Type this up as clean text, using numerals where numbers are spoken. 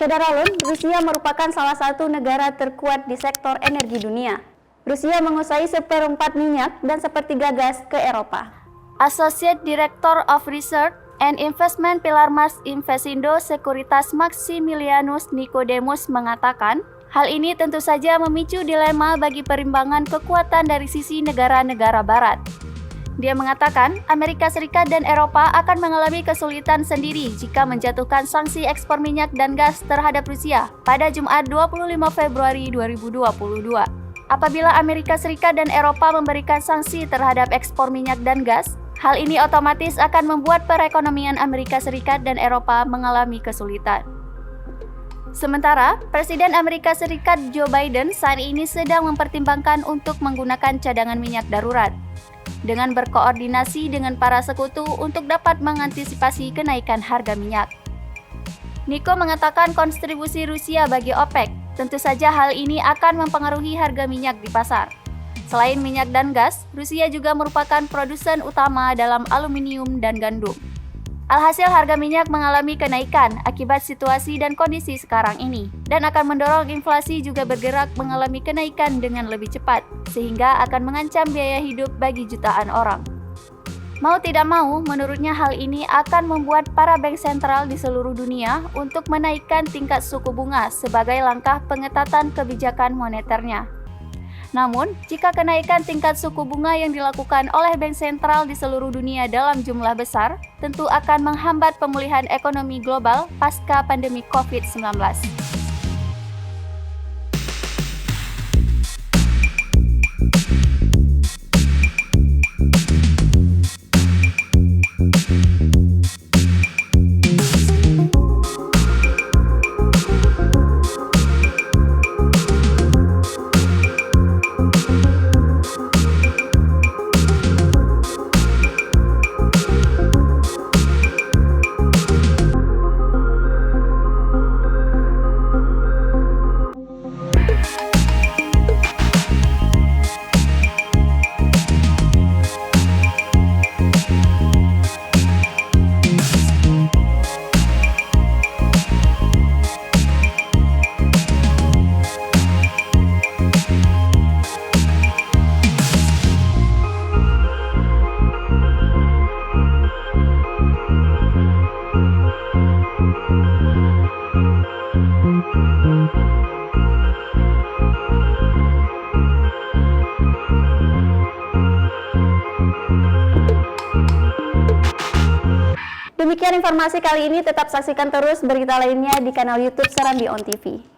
Saudara Rusia merupakan salah satu negara terkuat di sektor energi dunia. Rusia menguasai seperempat minyak dan sepertiga gas ke Eropa. Associate Director of Research and Investment Pilar Mars Investindo Securitas Maximilianus Nicodemus mengatakan, hal ini tentu saja memicu dilema bagi perimbangan kekuatan dari sisi negara-negara barat. Dia mengatakan, Amerika Serikat dan Eropa akan mengalami kesulitan sendiri jika menjatuhkan sanksi ekspor minyak dan gas terhadap Rusia pada Jumat 25 Februari 2022. Apabila Amerika Serikat dan Eropa memberikan sanksi terhadap ekspor minyak dan gas, hal ini otomatis akan membuat perekonomian Amerika Serikat dan Eropa mengalami kesulitan. Sementara, Presiden Amerika Serikat Joe Biden saat ini sedang mempertimbangkan untuk menggunakan cadangan minyak darurat dengan berkoordinasi dengan para sekutu untuk dapat mengantisipasi kenaikan harga minyak. Niko mengatakan kontribusi Rusia bagi OPEC, tentu saja hal ini akan mempengaruhi harga minyak di pasar. Selain minyak dan gas, Rusia juga merupakan produsen utama dalam aluminium dan gandum. Alhasil harga minyak mengalami kenaikan akibat situasi dan kondisi sekarang ini, dan akan mendorong inflasi juga bergerak mengalami kenaikan dengan lebih cepat, sehingga akan mengancam biaya hidup bagi jutaan orang. Mau tidak mau, menurutnya hal ini akan membuat para bank sentral di seluruh dunia untuk menaikkan tingkat suku bunga sebagai langkah pengetatan kebijakan moneternya. Namun, jika kenaikan tingkat suku bunga yang dilakukan oleh bank sentral di seluruh dunia dalam jumlah besar, tentu akan menghambat pemulihan ekonomi global pasca pandemi COVID-19. Demikian informasi kali ini, tetap saksikan terus berita lainnya di kanal YouTube Serambi On TV.